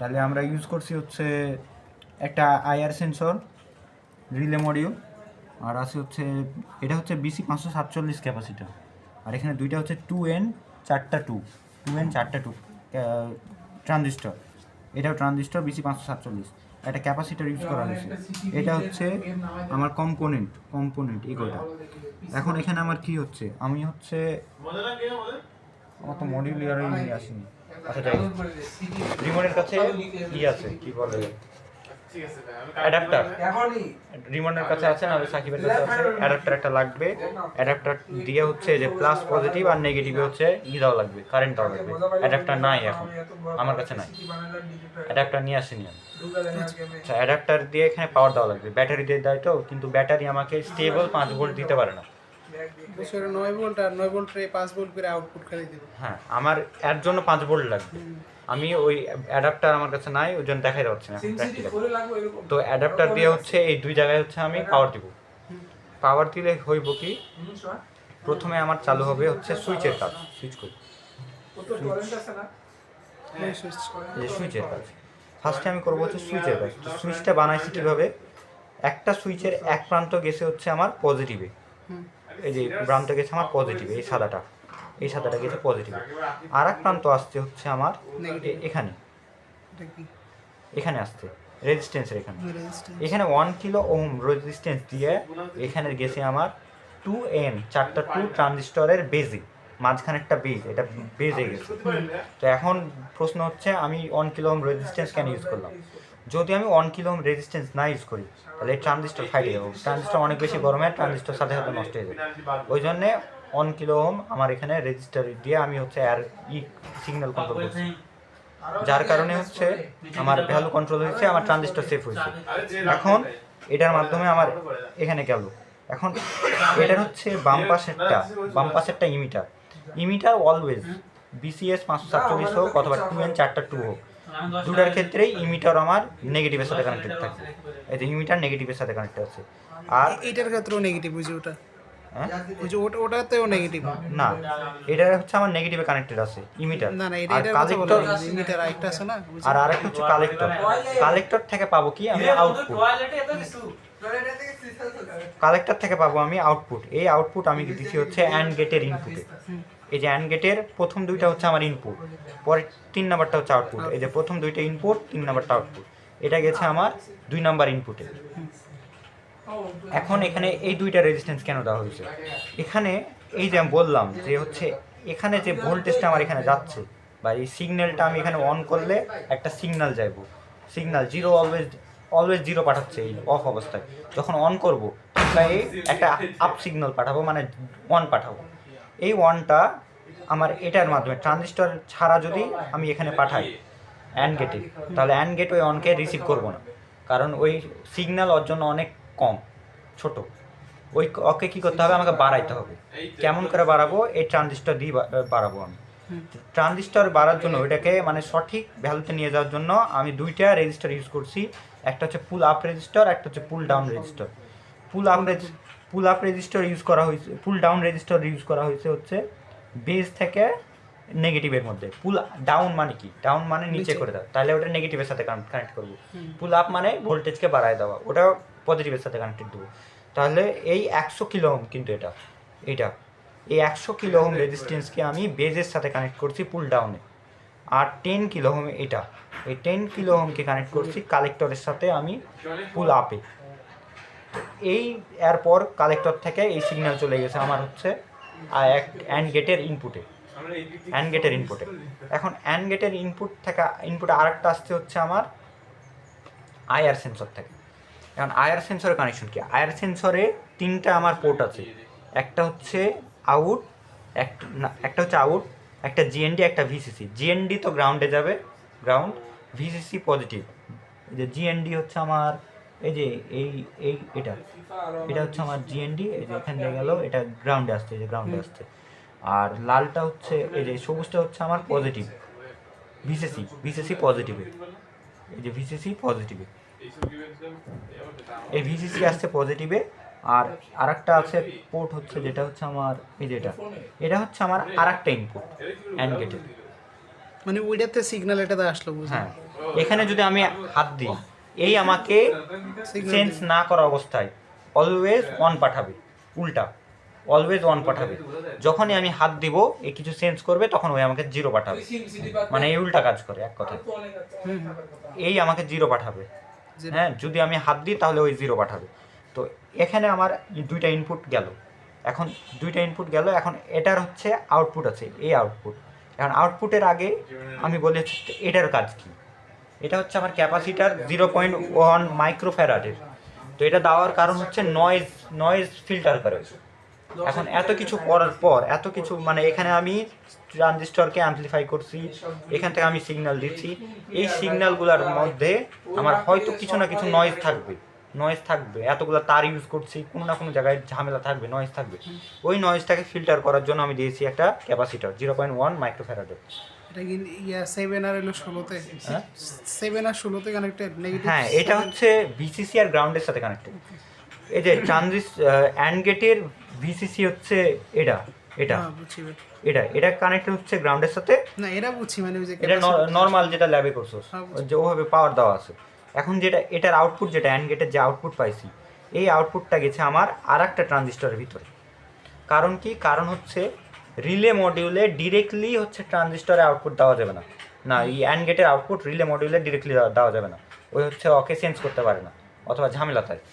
তাহলে আমরা ইউজ করছি হচ্ছে একটা আইআর সেন্সর, রিলে মডিউল, আর আছে হচ্ছে এটা হচ্ছে BC 547 ক্যাপাসিটার, আর এখানে দুইটা হচ্ছে 2N 4টা 2N 4টা 2 ট্রানজিস্টর। এটাও ট্রানজিস্টর BC 547, একটা ক্যাপাসিটার ইউজ করা হয়েছে। এটা হচ্ছে আমার কম্পোনেন্ট এগুলোটা। এখন এখানে আমার কি হচ্ছে, আমি হচ্ছে আমার তো মডিউলারই আসেনি। আচ্ছা যাই, রিমোটের কাছে আছে কি বলে অ্যাডাপ্টার, রিমোটের কাছে আছে না, সাকিবের কাছে আছে অ্যাডাপ্টার একটা লাগবে। অ্যাডাপ্টার দিয়ে হচ্ছে যে প্লাস পজিটিভ আর নেগেটিভে হচ্ছে দেওয়া লাগবে, কারেন্ট দেওয়া লাগবে। অ্যাডাপ্টার নাই এখন আমার কাছে, নাই, অ্যাডাপ্টার নিয়ে আসেনি আমি। আচ্ছা, অ্যাডাপ্টার দিয়ে এখানে পাওয়ার দেওয়া লাগবে, ব্যাটারি দিয়ে দেয় তো, কিন্তু ব্যাটারি আমাকে স্টেবল 5 ভোল্ট দিতে পারে না। 9 ভোল্ট আর 9 ভোল্টে 5 ভোল্ট করে আউটপুট খালি দিবে। হ্যাঁ, আমার এর জন্য 5 ভোল্ট লাগবে। আমি ওই অ্যাডাপ্টার আমার কাছে নাই, ওই জন্য দেখাই যাচ্ছে না তো অ্যাডাপ্টার দিয়ে হচ্ছে এই দুই জায়গায় হচ্ছে আমি পাওয়ার দিব। পাওয়ার দিলে হইব কি, প্রথমে আমার চালু হবে হচ্ছে সুইচের কাজ। সুইচ করি, সুইচের কাজ ফার্স্টে আমি করবো হচ্ছে সুইচের কাজ। তো সুইচটা বানাইছি কীভাবে, একটা সুইচের এক প্রান্ত গেছে হচ্ছে আমার পজিটিভে, এই যে প্রান্ত গেছে আমার পজিটিভে, এই সাদাটা গেছে পজিটিভে। আর এক প্রান্ত আসছে হচ্ছে আমার এখানে, এখানে আসছে রেজিস্ট্যান্সের এখানে 1 কিলো ওহম রেজিস্ট্যান্স দিয়ে এখানে গেছে আমার 2N 4টা 2 ট্রানজিস্টরের বেজে, মাঝখানে একটা বেজ, এটা বেজে গেছে। তো এখন প্রশ্ন হচ্ছে আমি 1 কিলো ওহম রেজিস্ট্যান্স কেন ইউজ করলাম? যদি আমি 1 কিলো ওহম রেজিস্ট্যান্স না ইউজ করি তাহলে এই ট্রানজিস্টর ফাইটে যাবো, ট্রানজিস্টর অনেক বেশি গরম হয়, ট্রানজিস্টর সাথে সাথে নষ্ট হয়ে যাবে। ওই জন্যে 1 কিলো ওহম আমার এখানে রেজিস্টার দিয়ে আমি হচ্ছে সিগন্যাল কন্ট্রোল করছি, যার কারণে হচ্ছে আমার ভ্যালু কন্ট্রোল হয়েছে, আমার ট্রানজিস্টর সেফ হয়েছে। এখন এটার মাধ্যমে আমার এখানে গেল। এখন এটার হচ্ছে বাম পাশেরটা ইমিটার অলওয়েজ BCS 547 হোক অথবা 2N 4টা 2 হোক, দুটার ক্ষেত্রেই ইমিটার আমার নেগেটিভের সাথে কানেক্টেড থাকে। এই যে ইমিটার নেগেটিভের সাথে কানেক্টেড আছে, আর এটার ক্ষেত্রেও নেগেটিভ, বুঝি ওটা ওটাতেও নেগেটিভ না, এটা হচ্ছে আমার নেগেটিভে কানেক্টেড আছে ইমিটার। না না, এটা কালেক্টর, ইমিটার আরেকটা আছে না, আর আরেকটা হচ্ছে কালেক্টর থেকে পাবো কি আমি আউটপুট, কালেক্টর থেকে পাবো আমি আউটপুট। এই আউটপুট আমি দিচ্ছি হচ্ছে অ্যান্ড গেটের ইনপুটে। এই যে অ্যান্ড গেটের প্রথম দুইটা হচ্ছে আমার ইনপুট, পরে 3 নাম্বারটা হচ্ছে আউটপুট। এই যে প্রথম দুইটা ইনপুট, 3 নাম্বারটা আউটপুট, এটা গেছে আমার 2 নাম্বার ইনপুটে। এখন এখানে এই দুইটা রেজিস্ট্যান্স কেন দেওয়া হয়েছে? এখানে এই যে আমি বললাম যে হচ্ছে এখানে যে ভোল্টেজটা আমার এখানে যাচ্ছে বা এই সিগন্যালটা আমি এখানে অন করলে একটা সিগন্যাল যাইব, সিগন্যাল জিরো, অলওয়েজ জিরো পাঠাচ্ছে এই অফ অবস্থায়। যখন অন করবো তাই একটা আপ সিগন্যাল পাঠাবো, মানে 1 পাঠাবো। এই 1টা আমার এটার মাধ্যমে ট্রানজিস্টর ছাড়া যদি আমি এখানে পাঠাই অ্যান্ড গেটে, তাহলে অ্যান্ড গেট ওই অনকে রিসিভ করবো না, কারণ ওই সিগন্যাল ওর জন্য অনেক কম, ছোট। ওই ওকে কী করতে হবে, আমাকে বাড়াইতে হবে। কেমন করে বাড়াবো? এই ট্রানজিস্টর দিয়ে বাড়াবো আমি। ট্রানজিস্টর বাড়ার জন্য ওইটাকে মানে সঠিক ভ্যালুতে নিয়ে যাওয়ার জন্য আমি দুইটা রেজিস্টার ইউজ করছি, একটা হচ্ছে পুল আপ রেজিস্টার, একটা হচ্ছে pull down register. Pull up register use করা হয়েছে, পুল ডাউন রেজিস্টার ইউজ করা হয়েছে হচ্ছে বেস থেকে নেগেটিভের মধ্যে। পুল ডাউন মানে কি? ডাউন মানে নিচে করে দেওয়া, তাহলে ওটা নেগেটিভের সাথে কানেক্ট করবো। পুল আপ মানে ভোল্টেজকে বাড়ায় দেওয়া, ওটা পজিটিভের সাথে কানেক্টেড দেবো। তাহলে এই 100 কিলো ওহম, কিন্তু এটা এই 100 কিলো ওহম রেজিস্ট্যান্সকে আমি বেজের সাথে কানেক্ট করছি পুল ডাউনে, আর 10 কিলো ওহম এই 10 কিলো ওহমকে কানেক্ট করছি কালেক্টরের সাথে আমি পুল আপে। এই এরপর কালেক্টর থেকে এই সিগন্যাল চলে গেছে আমার হচ্ছে অ্যান্ড গেটের ইনপুটে। এখন অ্যান্ড গেটের ইনপুটে আরেকটা আসছে হচ্ছে আমার আইআর সেন্সর থেকে। এখন আইআর সেন্সরের কানেকশন কি? আইআর সেন্সরে 3টা আমার পোর্ট আছে, একটা হচ্ছে আউট, একটা জিএনডি, একটা ভিসিসি। জিএনডি তো গ্রাউন্ডে যাবে, গ্রাউন্ড। VCC positive. এই যে জিএনডি হচ্ছে আমার এই যে এটা হচ্ছে আমার জিএনডি, এই যে এখান দিয়ে গেল, এটা গ্রাউন্ডে আসছে, এই যে গ্রাউন্ডে আসছে। আর লালটা হচ্ছে এই যে সবুজটা হচ্ছে আমার পজিটিভ, ভিসিসি পজিটিভে, এই যে ভিসিসি পজিটিভে, এই ভিসিসি আসছে পজিটিভে। আর আরেকটা আছে পোর্ট হচ্ছে যেটা হচ্ছে আমার এই যেটা, এটা হচ্ছে আমার আরেকটা ইনপুট অ্যান্ড গেটের। মানে ওইটাতে সিগন্যাল এটাতে আসলো বুঝি। হ্যাঁ, এখানে যদি আমি হাত দিই, এই আমাকে সেন্স না করা অবস্থায় অলওয়েজ অন পাঠাবে, উল্টা অলওয়েজ অন পাঠাবে। যখনই আমি হাত দিব এই কিছু সেন্স করবে তখন ওই আমাকে জিরো পাঠাবে, মানে এই উল্টা কাজ করে এক কথায়। এই আমাকে জিরো পাঠাবে, Zero. হ্যাঁ, যদি আমি হাত দিই তাহলে ওই জিরো পাঠাবে। তো এখানে আমার দুইটা ইনপুট গেল, এখন দুইটা ইনপুট গেল, এখন এটার হচ্ছে আউটপুট আছে, এই আউটপুট। এখন আউটপুটের আগে আমি বলি হচ্ছে এটার কাজ কি। এটা হচ্ছে আমার ক্যাপাসিটার 0.1 মাইক্রোফ্যারাডের। তো এটা দেওয়ার কারণ হচ্ছে নয়েজ ফিল্টার করে। এখন এত কিছু করার পর, এত কিছু মানে এখানে আমি ট্রানজিস্টরকে অ্যামপ্লিফাই করছি, এখান থেকে আমি সিগন্যাল দিচ্ছি, এই সিগন্যালগুলোর মধ্যে আমার হয়তো কিছু না কিছু নয়েজ থাকবে, এতগুলো তার ইউজ করছি, কোনো না কোনো জায়গায় ঝামেলা থাকবে, নয়েজ থাকবে। ওই নয়েজটাকে ফিল্টার করার জন্য আমি দিয়েছি একটা ক্যাপাসিটার 0.1 মাইক্রোফ্যারাডের। এটা কি 7 আর হলো 16তে, হ্যাঁ 7 আর 16তে কানেক্টেড নেগেটিভ। হ্যাঁ, এটা হচ্ছে ভিসিসি আর গ্রাউন্ডের সাথে কানেক্টেড। এই যে অ্যান্ড গেটের ভিসিসি হচ্ছে এটা এটা হ্যাঁ বুঝছি ভাই। এটা কানেক্টেড হচ্ছে গ্রাউন্ডের সাথে। না এটা বুঝছি, মানে ওই যে এটা নর্মাল যেটা ল্যাবে করছো, হ্যাঁ, যে ওভাবে পাওয়ার দেওয়া আছে। এখন যেটা এটার আউটপুট, যেটা অ্যান্ড গেটের যে আউটপুট পাইছি, এই আউটপুটটা গেছে আমার আর একটা ট্রানজিস্টরের ভিতরে। কারণ কি? কারণ হচ্ছে রিলে মডিউলে ডিরেক্টলি হচ্ছে ট্রানজিস্টরে আউটপুট দেওয়া যাবে না, না এই অ্যান্ড গেটের আউটপুট রিলে মডিউলে ডিরেক্টলি দেওয়া যাবে না, ওই হচ্ছে ওকে চেঞ্জ করতে পারে না, অথবা ঝামেলা থাকে।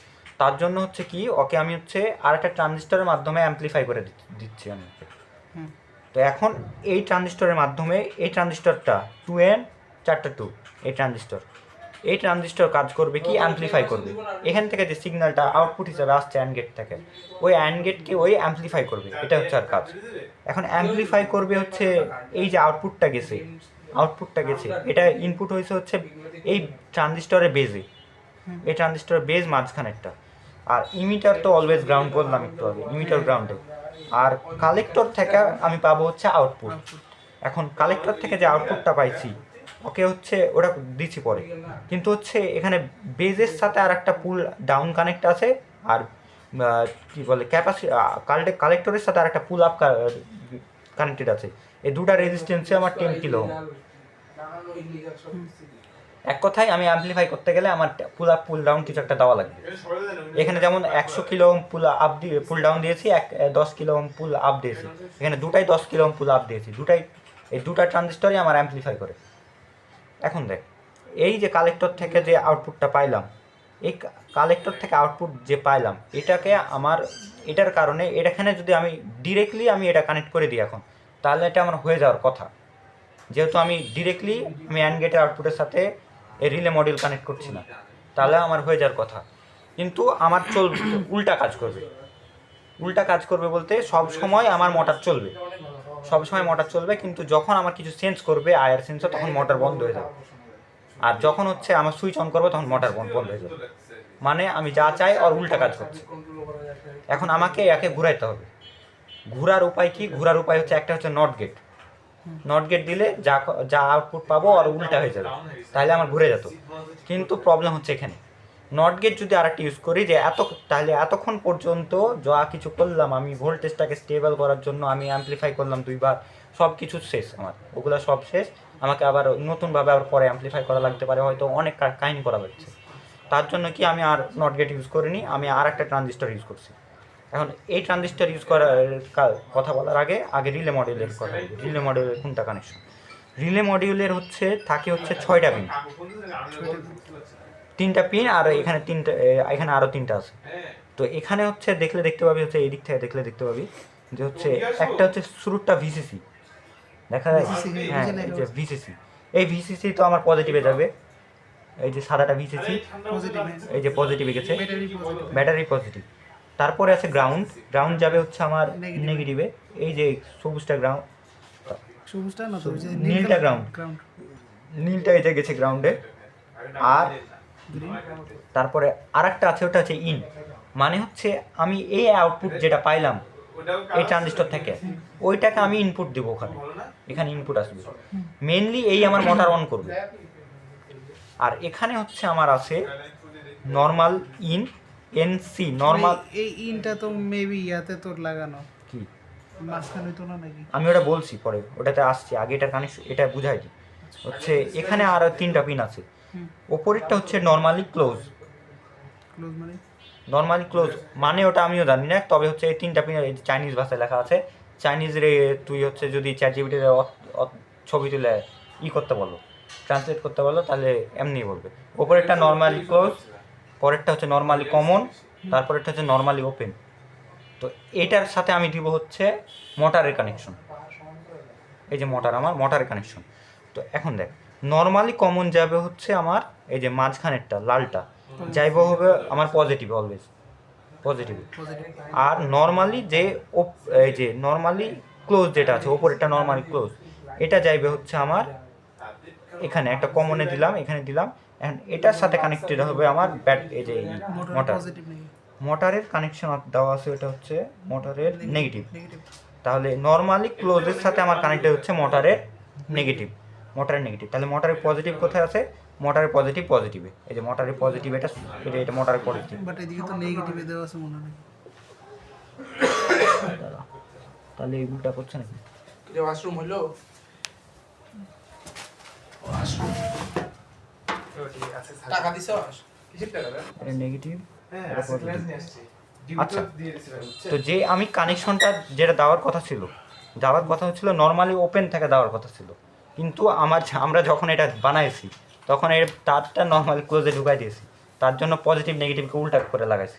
তার জন্য হচ্ছে কি, ওকে আমি হচ্ছে আর একটা ট্রানজিস্টরের মাধ্যমে অ্যামপ্লিফাই করে দিচ্ছি আমি। হুম। তো এখন এই ট্রানজিস্টরের মাধ্যমে, এই ট্রানজিস্টরটা 2N 4টা 2, এই ট্রানজিস্টর কাজ করবে কি, অ্যামপ্লিফাই করবে। এখান থেকে যে সিগন্যালটা আউটপুট হিসাবে আসছে অ্যান্ড গেট থেকে, ওই অ্যান্ড গেটকে ওই অ্যামপ্লিফাই করবে, এটা হচ্ছে আর কাজ। এখন অ্যামপ্লিফাই করবে হচ্ছে এই যে আউটপুটটা গেছে, এটা ইনপুট হয়েছে হচ্ছে এই ট্রানজিস্টরের বেজে, এই ট্রানজিস্টরের বেজ মাঝখানেরটা। আর ইমিটার তো অলওয়েজ গ্রাউন্ড বললাম একটু আগে, ইমিটার গ্রাউন্ডে। আর কালেক্টর থেকে আমি পাবো হচ্ছে আউটপুট। এখন কালেক্টর থেকে যে আউটপুটটা পাইছি, ওকে হচ্ছে ওটা দিচ্ছি পরে, কিন্তু হচ্ছে এখানে বেজের সাথে আর একটা পুল ডাউন কানেক্ট আছে, আর কি বলে কালেক্টরের সাথে আর একটা পুল আপ কানেক্টেড আছে। এই দুটা রেজিস্ট্যান্সে আমার 10 কিলো। এক কথায় আমি অ্যামপ্লিফাই করতে গেলে আমার পুল আপ পুল ডাউন কিছু একটা দেওয়া লাগবে। এখানে যেমন 100 কিলো পুল আপ দিয়ে পুল ডাউন দিয়েছি, 10 কিলো পুল আপ দিয়েছি, এখানে দুটাই 10 কিলো পুল আপ দিয়েছি, এই দুটা ট্রানজিস্টরই আমার অ্যামপ্লিফাই করে। এখন দেখ, এই যে কালেক্টর থেকে যে আউটপুটটা পাইলাম, এই কালেক্টর থেকে আউটপুট যে পাইলাম, এটার কারণে এখানে যদি আমি ডিরেক্টলি এটা কানেক্ট করে দিই এখন, তাহলে এটা আমার হয়ে যাওয়ার কথা। যেহেতু আমি ডিরেক্টলি অ্যান্ড গেটের আউটপুটের সাথে এই রিলে মডিউল কানেক্ট করছি না, তাহলে আমার হয়ে যাওয়ার কথা। কিন্তু আমার উল্টা কাজ করবে বলতে সব সময় আমার মোটর চলবে, কিন্তু যখন আমার কিছু সেন্স করবে আয়ার সেন্সর, তখন মোটর বন্ধ হয়ে যাবে। আর যখন হচ্ছে আমার সুইচ অন করবো তখন মোটর বন্ধ হয়ে যাবে, মানে আমি যা চাই আর উল্টা কাজ করছে। এখন আমাকে একে ঘুরাইতে হবে। ঘোরার উপায় কি? ঘোরার উপায় হচ্ছে একটা হচ্ছে নট গেট দিলে যা আউটপুট পাবো আর উল্টা হয়ে যাবে, তাহলে আমার ঘুরে যেত। কিন্তু প্রবলেম হচ্ছে এখানে নট গেট যদি আরেকটা ইউজ করি, যে তাহলে এতক্ষণ পর্যন্ত যা কিছু করলাম আমি ভোল্টেজটাকে স্টেবল করার জন্য, আমি অ্যামপ্লিফাই করলাম 2বার, সব কিছু শেষ, আমার ওগুলো সব শেষ। আমাকে আবার নতুনভাবে আবার পরে অ্যামপ্লিফাই করা লাগতে পারে, হয়তো অনেক কাহিনী করা লাগছে। তার জন্য কি আমি আর নট গেট ইউজ করিনি, আমি আর একটা ট্রানজিস্টর ইউজ করছি। এখন এই ট্রানজিস্টর ইউজ করার কথা বলার আগে রিলে মডিউলের কথা বলি। রিলে মডিউলের কোনটা কানেকশন? রিলে মডিউলের থাকে হচ্ছে 6টা পিন, 3টা পিন, আর এখানে এখানে আরও 3টা আছে। তো এখানে হচ্ছে দেখতে পাবি, হচ্ছে এই দিক থেকে দেখতে পাবি যে হচ্ছে একটা হচ্ছে শুরুটা ভিসিসি দেখা যায়। হ্যাঁ, এই যে ভিসিসি, এই ভিসিসি তো আমার পজিটিভে যাবে, এই যে সাদাটা ভিসিসি, এই যে পজিটিভে গেছে, ব্যাটারি পজিটিভ। তারপরে আছে গ্রাউন্ড যাবে হচ্ছে আমার নেগেটিভে, এই যে সবুজটা গ্রাউন্ড, সবুজটা না তো, ওই যে নীলটা গ্রাউন্ড, নীলটা এই যে গেছে গ্রাউন্ডে। আর তারপরে আরেকটা আছে, ওটা হচ্ছে ইন, মানে হচ্ছে আমি এই আউটপুট যেটা পাইলাম এই ট্রানজিস্টর থেকে, ওইটাকে আমি ইনপুট দেবো ওখানে, এখানে ইনপুট আসবে, মেনলি এই আমার মোটর অন করবে। আর এখানে হচ্ছে আমার আছে নর্মাল এনসি নর্মাল। এই ইনটা তো মেবি ইয়াতে তোর লাগানো, কি মাঝখানে তো না নাকি? আমি ওটা বলছি পরে, ওটাতে আসছি, আগে এটার কানেকশন এটা বুঝাই দিই। হচ্ছে এখানে আরও 3টা পিন আছে। হুম। ওপরেরটা হচ্ছে নর্মালি ক্লোজ। ক্লোজ মানে নর্মালি ক্লোজ মানে ওটা আমিও জানি না, তবে হচ্ছে এই 3টা পিন এই চাইনিজ ভাষায় লেখা আছে। চাইনিজ রে তুই হচ্ছে যদি চ্যাট জিপিটিতে ছবি তুলে করতে বলো, ট্রান্সলেট করতে বলো, তাহলে এমনি বলবে। ওপরেরটা নর্মালি ক্লোজ, পরেরটা হচ্ছে নর্মালি কমন, তারপরেরটা হচ্ছে নর্মালি ওপেন। তো এটার সাথে আমি দিব হচ্ছে মোটরের কানেকশন। এই যে আমার মোটরের কানেকশন। তো এখন দেখ, নর্মালি কমন যাবে হচ্ছে আমার এই যে মাঝখানেরটা লালটা, যাইব হবে আমার পজিটিভ, অলওয়েজ পজিটিভ। পজিটিভ। আর নর্মালি যে এই যে নর্মালি ক্লোজ যেটা আছে ওপরেরটা নর্মালি ক্লোজ, এটা যাইবে হচ্ছে আমার এখানে একটা কমনে দিলাম, এখানে দিলাম। এখন এটার সাথে কানেক্টেড হবে আমার এই যে মোটর। পজিটিভ নেই, মোটরের কানেকশন দেওয়া আছে, এটা হচ্ছে মোটরের নেগেটিভ। নেগেটিভ। তাহলে নর্মালি ক্লোজের সাথে আমার কানেক্টেড হচ্ছে মোটরের নেগেটিভ। তাহলে মোটরের পজিটিভ কোথায় আছে? মোটরের পজিটিভ পজিটিভে। এই যে মোটরের পজিটিভ, এটা মোটরের পজিটিভ। বাট এদিকে তো নেগেটিভে দেওয়া আছে মনে হয়। তাহলে এই ভুলটা করছে নাকি? এটা ওয়াশরুম হলো ওয়াশরুম টাকা দিছস কিসের টাকা রে এটা নেগেটিভ, হ্যাঁ এটা ক্লাস পজিটিভ। নিয়ে আসছি আচ্ছা, দিয়ে দিছি ভাই তো যে আমি কানেকশনটা যেটা দেওয়ার কথা ছিল, নর্মালি ওপেন থেকে দেওয়ার কথা ছিল, কিন্তু আমরা যখন এটা বানাইছি তখন এর তারটা নর্মালি ক্লোজে ঢুকাই দিয়েছি। তার জন্য পজিটিভ নেগেটিভকে উল্টা করে লাগাইছি,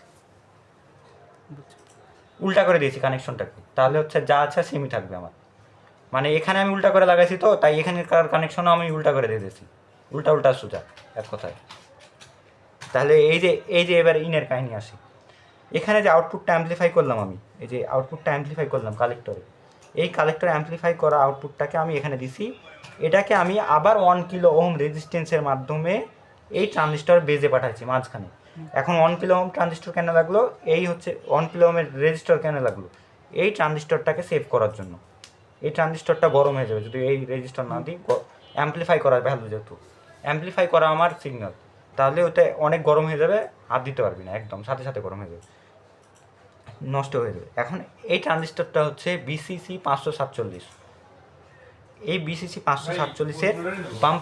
উল্টা করে দিয়েছি কানেকশনটাকে। তাহলে হচ্ছে যা আছে সেমই থাকবে আমার। মানে এখানে আমি উল্টা করে লাগাইছি, তো তাই এখানকার কানেকশনও আমি উল্টা করে দিয়ে দিয়েছি। উল্টা সোজা, এক কথায়। তাহলে এই যে এবার ইনের কাহিনী আসি। এখানে যে আউটপুটটা অ্যাম্পলিফাই করলাম আমি, এই যে আউটপুটটা অ্যাম্পলিফাই করলাম কালেক্টরে, এই কালেক্টরে অ্যাম্পলিফাই করা আউটপুটটাকে আমি এখানে দিছি। এটাকে আমি আবার 1 কিলো ওহম রেজিস্ট্যান্সের মাধ্যমে এই ট্রানজিস্টর বেজে পাঠাচ্ছি মাঝখানে। এখন 1 কিলো ওহম ট্রানজিস্টর কেন লাগলো? এই হচ্ছে 1 কিলো ওহমের রেজিস্টর কেন লাগলো? এই ট্রানজিস্টরটাকে সেভ করার জন্য। এই ট্রানজিস্টরটা গরম হয়ে যাবে যদি এই রেজিস্টর না দিই। অ্যাম্পলিফাই করার ভ্যালু, যেহেতু অ্যাম্পলিফাই করা আমার সিগন্যাল, তাহলে ওটা অনেক গরম হয়ে যাবে, হাত দিতে পারবি না, একদম সাথে সাথে গরম হয়ে যাবে, নষ্ট হয়ে যাবে। এখন এই ট্রানজিস্টরটা হচ্ছে বিসিসি 547। এই বিসিসি 547-এর বাম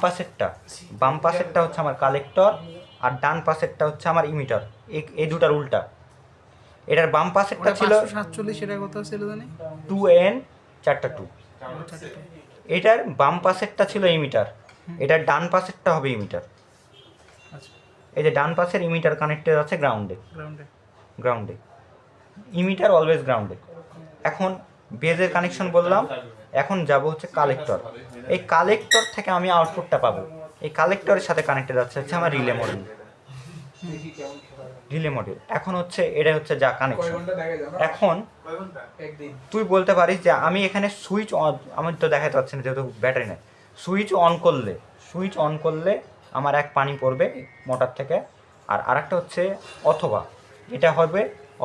পাশেরটা হচ্ছে আমার কালেক্টর, আর ডান পাশেরটা হচ্ছে আমার ইমিটার। এই দুটার উল্টা। এটার বাম পাশেরটা ছিল 547, এটা কত ছিল জানি? 2n 4টা 2। এটার বাম পাশেরটা ছিল ইমিটার, এটার ডান পাশেরটা হবে ইমিটার। আচ্ছা, এই যে ডান পাশের ইমিটার কানেক্টেড আছে গ্রাউন্ডে। ইমিটার অলওয়েজ গ্রাউন্ডে। এখন বেজের কানেকশন বললাম, এখন যাব হচ্ছে কালেক্টর। এই কালেক্টর থেকে আমি আউটপুটটা পাবো। এই কালেক্টরের সাথে কানেক্টেড আছে আমার রিলে মডিউল। এখন হচ্ছে এটা হচ্ছে যা কয় কানেকশন। ঘন্টা দেখা যাবে এখন কয় ঘন্টা একদিন তুই বলতে পারিস যে আমি এখানে সুইচ অন, আমি তো দেখাতে পাচ্ছি না যেহেতু ব্যাটারি নেই। সুইচ অন করলে আমার এক পানি পড়বে মোটর থেকে। আর আরেকটা হচ্ছে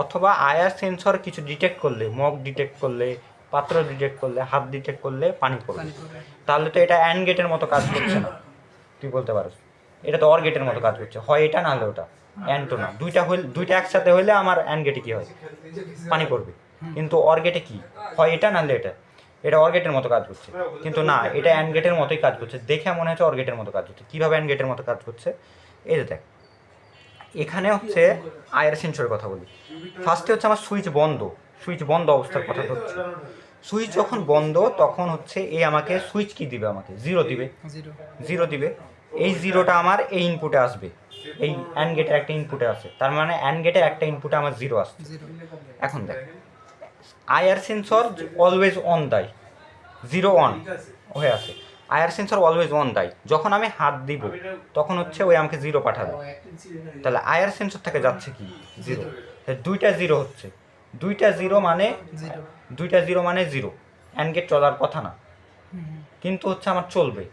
অথবা আয়ার সেন্সর কিছু ডিটেক্ট করলে, মগ ডিটেক্ট করলে, পাত্র ডিটেক্ট করলে, হাত ডিটেক্ট করলে পানি পড়বে। তাহলে তো এটা অ্যান্ড গেটের মতো কাজ করছে না। তুই বলতে পারিস এটা তো অর গেটের মতো কাজ করছে, হয় এটা নাহলে ওটা, অ্যান্ড তো না। দুইটা একসাথে হইলে আমার অ্যান্ড গেটে কী হয়? পানি পড়বে। কিন্তু অর গেটে কি হয়? এটা নাহলে এটা অর গেটের মতো কাজ করছে, কিন্তু না, এটা অ্যান্ড গেটের মতোই কাজ করছে। দেখে মনে হচ্ছে অর গেটের মতো কাজ করছে। কীভাবে অ্যান্ড গেটের মতো কাজ করছে? এই যে দেখ, এখানে হচ্ছে আয়ার সেন্সরের কথা বলি। ফার্স্টে হচ্ছে আমার সুইচ বন্ধ অবস্থার কথা হচ্ছে। সুইচ যখন বন্ধ তখন হচ্ছে আমাকে সুইচ কি দিবে? আমাকে জিরো দিবে। এই জিরোটা আমার এই ইনপুটে আসবে, এই অ্যান্ড গেটের একটা ইনপুটে আসে। তার মানে অ্যান্ড গেটের একটা ইনপুটে আমার জিরো আসছে। এখন দেখ, আয়ার সেন্সর অলওয়েজ অন দেয়, 0 অন হয়ে আসে। আয়ার সেন্সর অলওয়েজ অন দেয়। যখন আমি হাত দিব তখন হচ্ছে ওই আমাকে 0 পাঠাবে। তাহলে আয়ার সেন্সর থেকে যাচ্ছে কি? 0। দুইটা জিরো হচ্ছে, দুইটা জিরো মানে 0। অ্যান্ড গেট চলার কথা না, কিন্তু হচ্ছে আমার চলবে।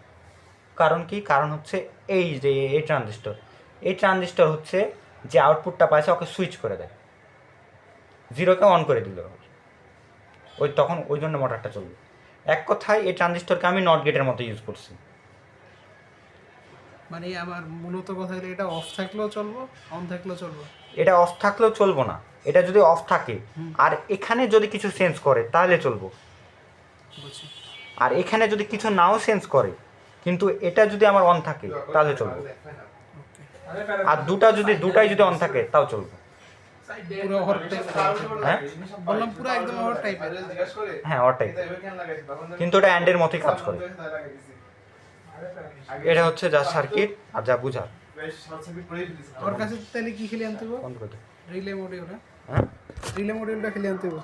কারণ কি? কারণ হচ্ছে এই যে এই ট্রানজিস্টর হচ্ছে যে আউটপুটটা পাইছে ওকে সুইচ করে দেয়, 0কে অন করে দিল তখন ওই জন্য মোটরটা চলবে। এক কথায় এই ট্রানজিস্টরকে আমি নট গেটের মতো ইউজ করছি। মানে আমার মূলত কথা হলো এটা অফ থাকলেও চলবো, অন থাকলেও চলবো। এটা অফ থাকলেও চলবো না, এটা যদি অফ থাকে আর এখানে যদি কিছু সেন্স করে তাহলে চলবো। বুঝছি। আর এখানে যদি কিছু নাও সেন্স করে কিন্তু এটা যদি আমার অন থাকে তাহলে চলবে, আর দুটাই যদি অন থাকে তাও চলবে। পুরো হট টাইপ, হ্যাঁ বললাম পুরো একদম হট টাইপের। হ্যাঁ ওটাই, কিন্তু ওটা অ্যান্ডের মতোই কাজ করে। এটা হচ্ছে যা সার্কিট আর যা বুঝার। ওর কাছে তাহলে কি খেলে আনতে হবে? বন্ধ করে দে। রিলে মডিউলটা, হ্যাঁ রিলে মডিউলটা খেলে আনতে হবে।